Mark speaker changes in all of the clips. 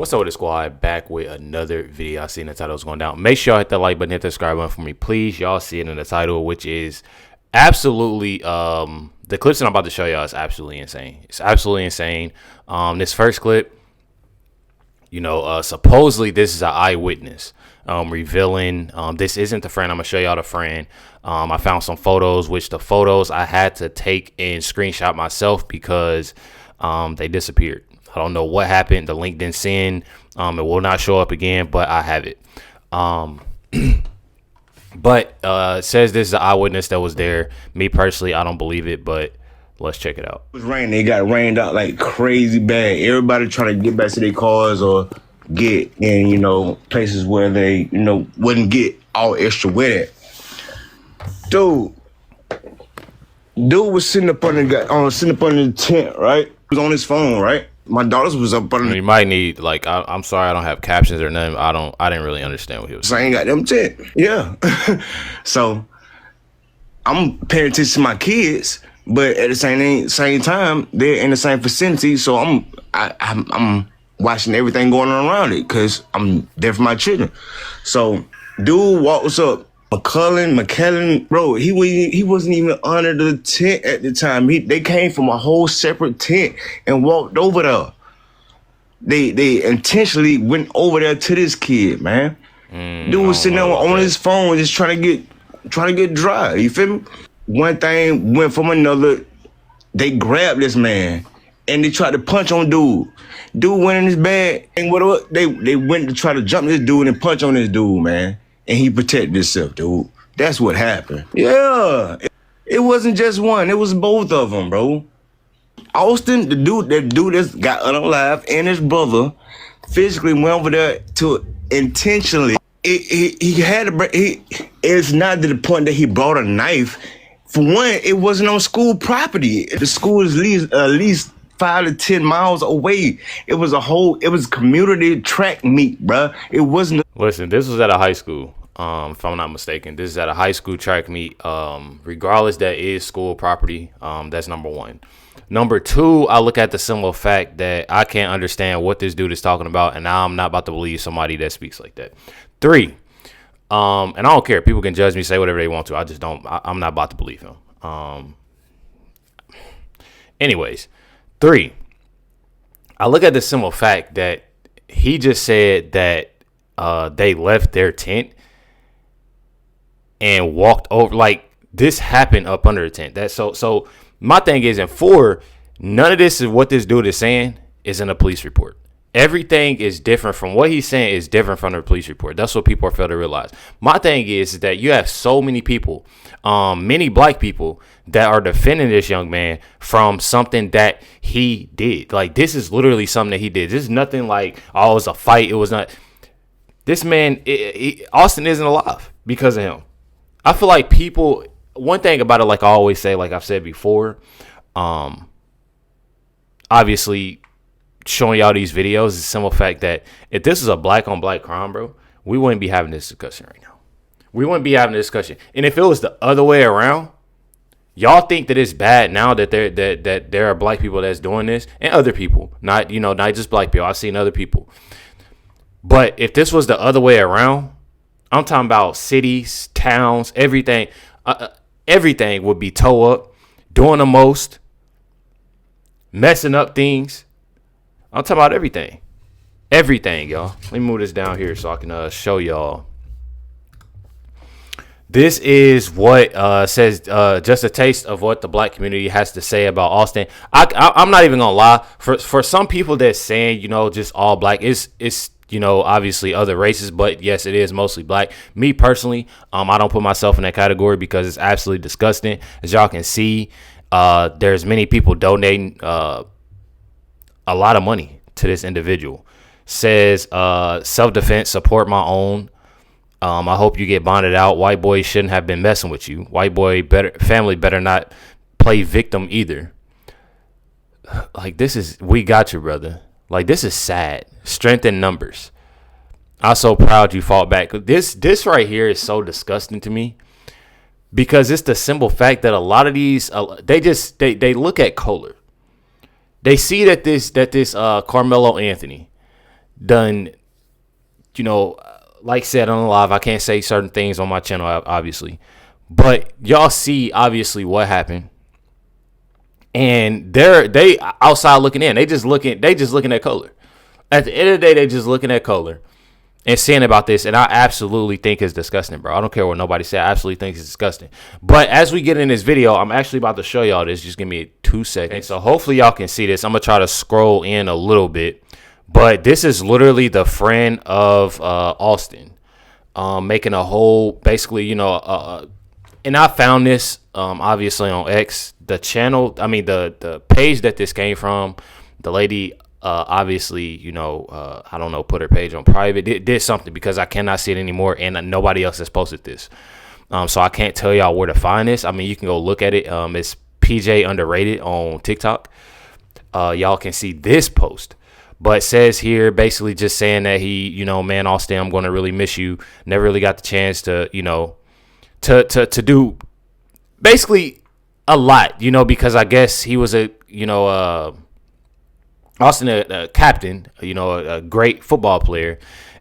Speaker 1: What's up with the squad? Back with another video. I seen the title was going down. Make sure y'all hit that like button, hit the subscribe button for me, please. Y'all see it in the title, which is absolutely the clips that I'm about to show y'all is absolutely insane. It's absolutely insane. This first clip, supposedly this is an eyewitness revealing this isn't the friend. I'm gonna show y'all the friend. I found some photos, which the photos I had to take and screenshot myself because they disappeared. I don't know what happened. The link didn't send. It will not show up again, but I have it. But it says this is an eyewitness that was there. Me personally, I don't believe it, but let's check it out.
Speaker 2: It was raining. They got rained out like crazy bad. Everybody trying to get back to their cars or get in, places where they, wouldn't get all extra wet at. Dude was sitting up under the tent, right? He was on his phone, right? My daughters was up under.
Speaker 1: You might need I'm sorry, I don't have captions or nothing. I didn't really understand what he was saying.
Speaker 2: I ain't got them tent. Yeah. So I'm paying attention to my kids, but at the same time, they're in the same vicinity. So I'm watching everything going on around it because I'm there for my children. So dude walks up. McKellen, bro, he wasn't even under the tent at the time. They came from a whole separate tent and walked over there. They intentionally went over there to this kid, man. Dude was sitting there on his phone, just trying to get dry. You feel me? One thing went from another. They grabbed this man and they tried to punch on dude. Dude went in his bag and whatever. They went to try to jump this dude and punch on this dude, man. And he protected himself, dude. That's what happened. Yeah. It wasn't just one. It was both of them, bro. Austin, that dude that's got unalive, and his brother physically went over there to intentionally. It's not to the point that he brought a knife. For one, it wasn't on school property. The school is at least 5 to 10 miles away. It was community track meet, bruh. It wasn't.
Speaker 1: Listen, this was at a high school. If I'm not mistaken, this is at a high school track meet. Regardless, that is school property. That's number one. Number two, I look at the simple fact that I can't understand what this dude is talking about, and now I'm not about to believe somebody that speaks like that. Three, and I don't care. People can judge me, say whatever they want to. I just don't. I'm not about to believe him. Anyways. 3, I look at the simple fact that he just said that they left their tent and walked over. Like, this happened up under the tent. So my thing is, and 4, none of this is what this dude is saying is in a police report. Everything is different from what he's saying is different from the police report. That's what people are failing to realize. My thing is that you have so many people, many black people that are defending this young man from something that he did. Like, this is literally something that he did. This is nothing like, oh, it was a fight. It was not. This man, Austin isn't alive because of him. I feel like people, one thing about it, like I always say, like I've said before, obviously, showing y'all these videos is the simple fact that if this is a black on black crime, bro, we wouldn't be having this discussion right now. We wouldn't be having this discussion. And if it was the other way around, y'all think that it's bad now that there are black people that's doing this and other people, not just black people. I've seen other people. But if this was the other way around, I'm talking about cities, towns, everything. Everything would be toe up, doing the most, messing up things. I'm talking about everything. Everything, y'all. Let me move this down here so I can show y'all. This is what says just a taste of what the black community has to say about Austin. I'm not even gonna lie. For some people that's saying, just all black, it's obviously other races, but yes, it is mostly black. Me personally, I don't put myself in that category because it's absolutely disgusting. As y'all can see, there's many people donating a lot of money to this individual. Says self-defense, support my own. I hope you get bonded out. White boys shouldn't have been messing with you. White boy family better not play victim either. Like, this is, we got you, brother. Like, this is sad. Strength in numbers. I'm so proud you fought back. This right here is so disgusting to me because it's the simple fact that a lot of these they look at Kohler. They see that this Carmelo Anthony, done, you know, like said on the live, I can't say certain things on my channel, obviously, but y'all see obviously what happened, and they outside looking in. They just looking at color. At the end of the day, they just looking at color and saying about this, and I absolutely think it's disgusting, bro. I don't care what nobody said. I absolutely think it's disgusting. But as we get in this video, I'm actually about to show y'all this. Just give me 2 seconds. So hopefully y'all can see this. I'm gonna try to scroll in a little bit. But this is literally the friend of Austin, making a whole, basically, you know, and I found this obviously on X, the channel. I mean, the page that this came from. The lady obviously, you know, I don't know, put her page on private, did something, because I cannot see it anymore, and nobody else has posted this. So I can't tell y'all where to find this. I mean, you can go look at it. It's PJ Underrated on TikTok. Y'all can see this post. But it says here, basically just saying that he, you know, man, Austin, I'm going to really miss you. Never really got the chance to, you know, to do basically a lot, you know, because I guess he was a, you know, Austin, a captain, you know, a great football player.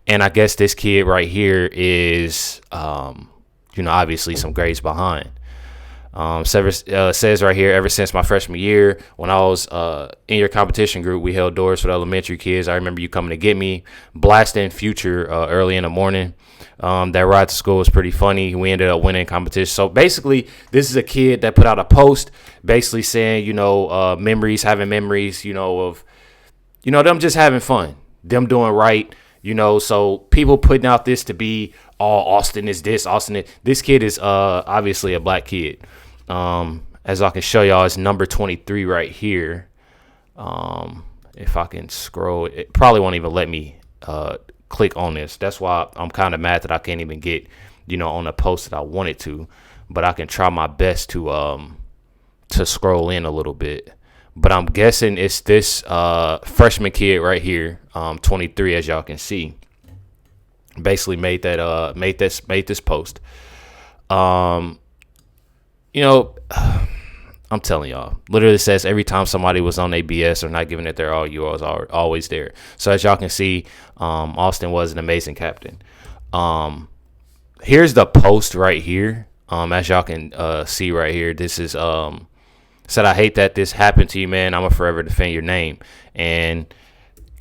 Speaker 1: And I guess this kid right here is, you know, obviously some grades behind. Says right here, ever since my freshman year, when I was in your competition group, we held doors for the elementary kids. I remember you coming to get me, blasting Future early in the morning. That ride to school was pretty funny. We ended up winning competition. So basically, this is a kid that put out a post basically saying, you know, having memories, you know, of, you know, them just having fun, them doing right, you know. So people putting out this to be, oh, Austin is this, Austin is this. Kid is obviously a black kid. As I can show y'all, it's number 23 right here. If I can scroll, it probably won't even let me click on this. That's why I'm kind of mad that I can't even get, you know, on the post that I wanted to. But I can try my best to scroll in a little bit. But I'm guessing it's this freshman kid right here, 23, as y'all can see. Basically made this post. You know, I'm telling y'all, literally says every time somebody was on their BS or not giving it their all, you was always there. So as y'all can see, Austin was an amazing captain. Here's the post right here. As y'all can see right here, this is said, I hate that this happened to you, man. I'm gonna forever defend your name. And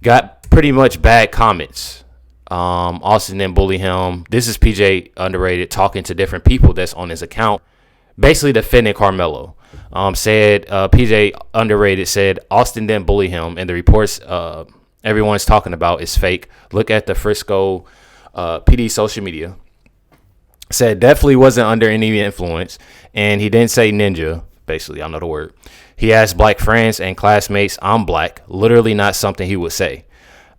Speaker 1: got pretty much bad comments. Austin didn't bully him. This is PJ Underrated talking to different people that's on his account, basically defending Carmelo. Said PJ Underrated said Austin didn't bully him, and the reports everyone's talking about is fake. Look at the Frisco PD social media. Said definitely wasn't under any influence, and he didn't say ninja. Basically, I know the word. He has black friends and classmates. I'm black. Literally not something he would say.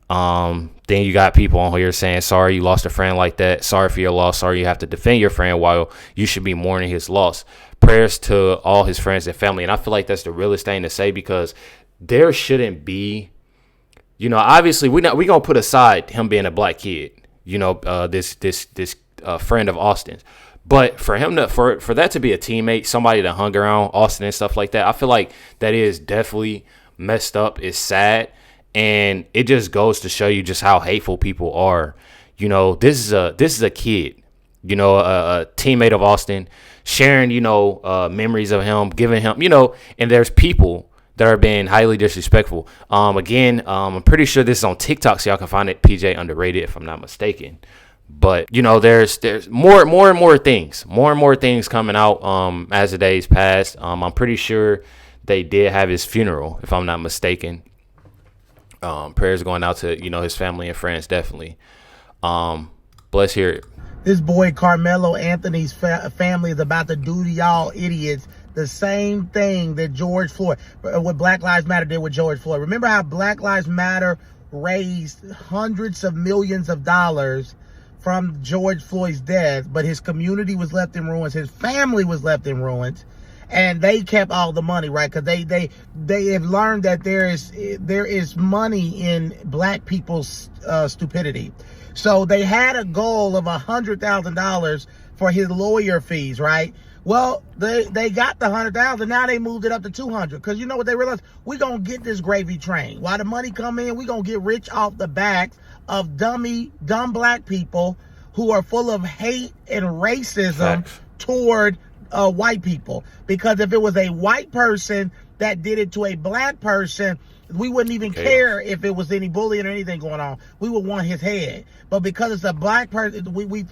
Speaker 1: Then you got people on here saying, sorry you lost a friend like that. Sorry for your loss. Sorry you have to defend your friend while you should be mourning his loss. Prayers to all his friends and family. And I feel like that's the realest thing to say, because there shouldn't be, you know, obviously we going to put aside him being a black kid, you know, this friend of Austin's. But for him to, for that to be a teammate, somebody that hung around Austin and stuff like that, I feel like that is definitely messed up. It's sad. And it just goes to show you just how hateful people are. You know, this is a kid, you know, a teammate of Austin, sharing, you know, memories of him, giving him, you know, and there's people that are being highly disrespectful. Again, I'm pretty sure this is on TikTok, so y'all can find it, PJ Underrated, if I'm not mistaken. But, you know, there's more and more things coming out as the days pass. I'm pretty sure they did have his funeral, if I'm not mistaken. Prayers going out to, you know, his family and friends, definitely. Let's hear it.
Speaker 3: This boy Carmelo Anthony's family is about to do to y'all idiots the same thing that George Floyd, what Black Lives Matter did with George Floyd. Remember how Black Lives Matter raised hundreds of millions of dollars from George Floyd's death, but his community was left in ruins, his family was left in ruins, and they kept all the money, right? Because they have learned that there is money in black people's stupidity. So they had a goal of $100,000 for his lawyer fees, right? Well, they got the 100,000. Now they moved it up to 200 because you know what they realized? We're gonna get this gravy train. While the money come in, we're gonna get rich off the backs of dumb black people who are full of hate and racism toward white people. Because if it was a white person that did it to a black person, we wouldn't even care if it was any bullying or anything going on. We would want his head. But because it's a black person, we're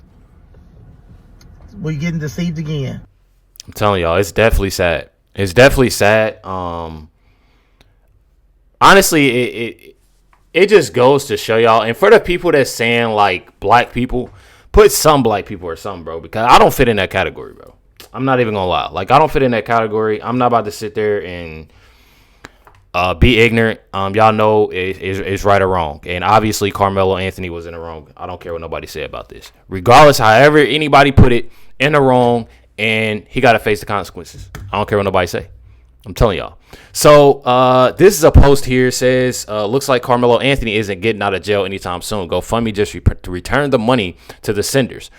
Speaker 3: getting deceived again.
Speaker 1: I'm telling y'all, it's definitely sad. It's definitely sad. Honestly, it just goes to show y'all. And for the people that's saying like black people, put some black people or something, bro, because I don't fit in that category, bro. I'm not even gonna lie. Like, I don't fit in that category. I'm not about to sit there and be ignorant. Y'all know it's right or wrong. And obviously Carmelo Anthony was in the wrong. I don't care what nobody said about this. Regardless, however anybody put it, in the wrong, and he got to face the consequences. I don't care what nobody say. I'm telling y'all. So this is a post here. It says, looks like Carmelo Anthony isn't getting out of jail anytime soon. GoFundMe just to return the money to the senders.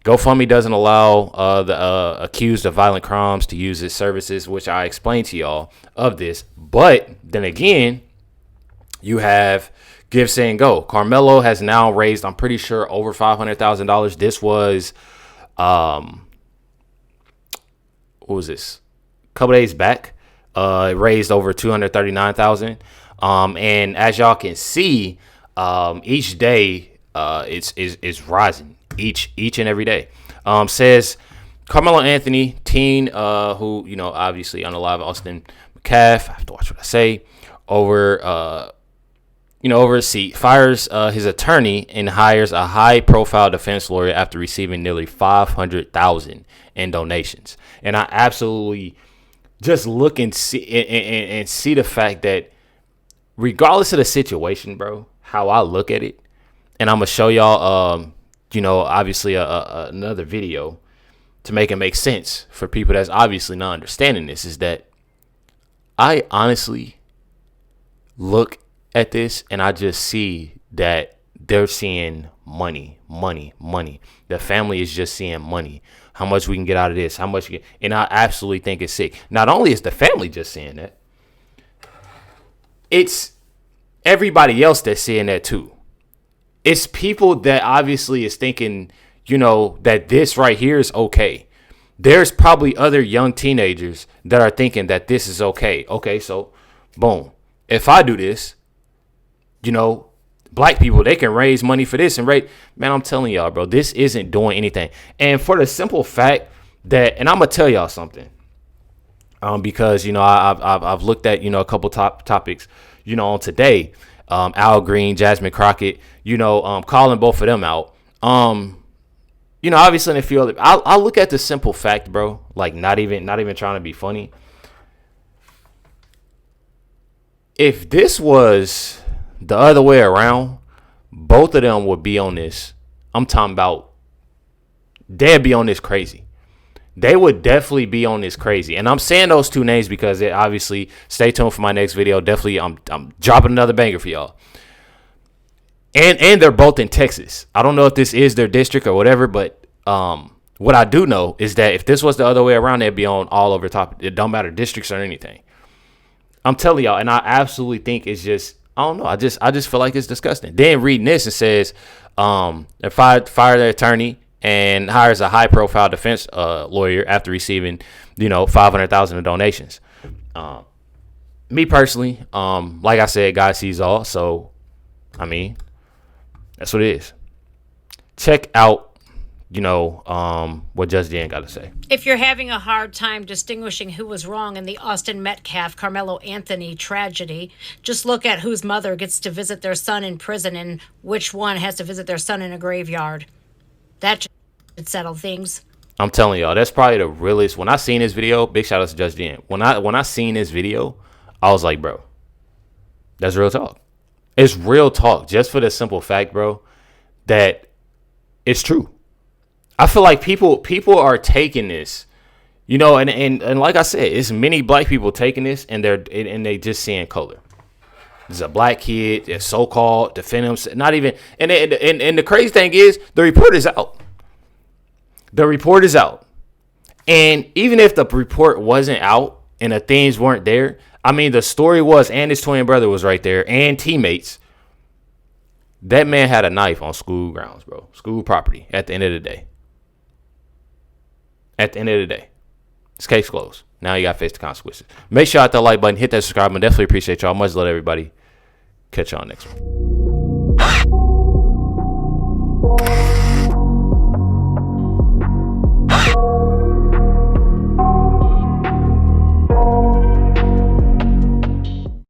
Speaker 1: GoFundMe doesn't allow the accused of violent crimes to use its services, which I explained to y'all of this. But then again, you have Give, Say, Go. Carmelo has now raised, I'm pretty sure, over $500,000. This was, what was this? A couple days back. It raised over $239,000. And as y'all can see, each day it's rising. Each and every day. Says Carmelo Anthony, teen, who, you know, obviously on the live Austin Metcalf, I have to watch what I say, over a seat, fires his attorney and hires a high-profile defense lawyer after receiving nearly $500,000 in donations. And I absolutely just look and see the fact that regardless of the situation, bro, how I look at it, and I'm gonna show y'all, obviously another video to make it make sense for people that's obviously not understanding this, is that I honestly look at this and I just see that they're seeing money. The family is just seeing money. How much we can get out of this, and I absolutely think it's sick. Not only is the family just seeing that, it's everybody else that's seeing that too. It's people that obviously is thinking, that this right here is okay. There's probably other young teenagers that are thinking that this is okay. Okay, so boom. If I do this, black people, they can raise money for this and man, I'm telling y'all, bro, this isn't doing anything. And for the simple fact that, and I'm gonna tell y'all something, because I've looked at a couple topics, on today, Al Green, Jasmine Crockett, calling both of them out. Obviously in a few other, I'll look at the simple fact, bro, like not even trying to be funny. If this was the other way around, both of them would be on this. I'm talking about, they'd be on this crazy. They would definitely be on this crazy. And I'm saying those two names because it obviously, stay tuned for my next video. Definitely, I'm dropping another banger for y'all. And they're both in Texas. I don't know if this is their district or whatever, but what I do know is that if this was the other way around, they'd be on all over top. It don't matter districts or anything. I'm telling y'all, and I absolutely think it's just, I don't know. I just feel like it's disgusting. Then reading this, it says, they fired their attorney and hires a high-profile defense lawyer after receiving, $500,000 in donations. Me personally, like I said, God sees all. So, I mean, that's what it is. Check out, what Just Dan got to say.
Speaker 4: If you're having a hard time distinguishing who was wrong in the Austin Metcalf Carmelo Anthony tragedy, just look at whose mother gets to visit their son in prison and which one has to visit their son in a graveyard. That should settle things.
Speaker 1: I'm telling y'all, that's probably the realest. When I seen this video, big shout out to Just Dan. When I seen this video, I was like, bro, that's real talk. It's real talk, just for the simple fact, bro, that it's true. I feel like people are taking this, and like I said, it's many black people taking this and they just seeing color. There's a black kid that's so-called defending him, not even, and the crazy thing is the report is out. The report is out, And even if the report wasn't out and the things weren't there, I mean, the story was, and his twin brother was right there, and teammates. That man had a knife on school grounds, bro. School property at the end of the day. At the end of the day. It's case closed. Now you got to face the consequences. Make sure you hit that like button, hit that subscribe button. Definitely appreciate y'all. Much love, everybody. Catch y'all next one.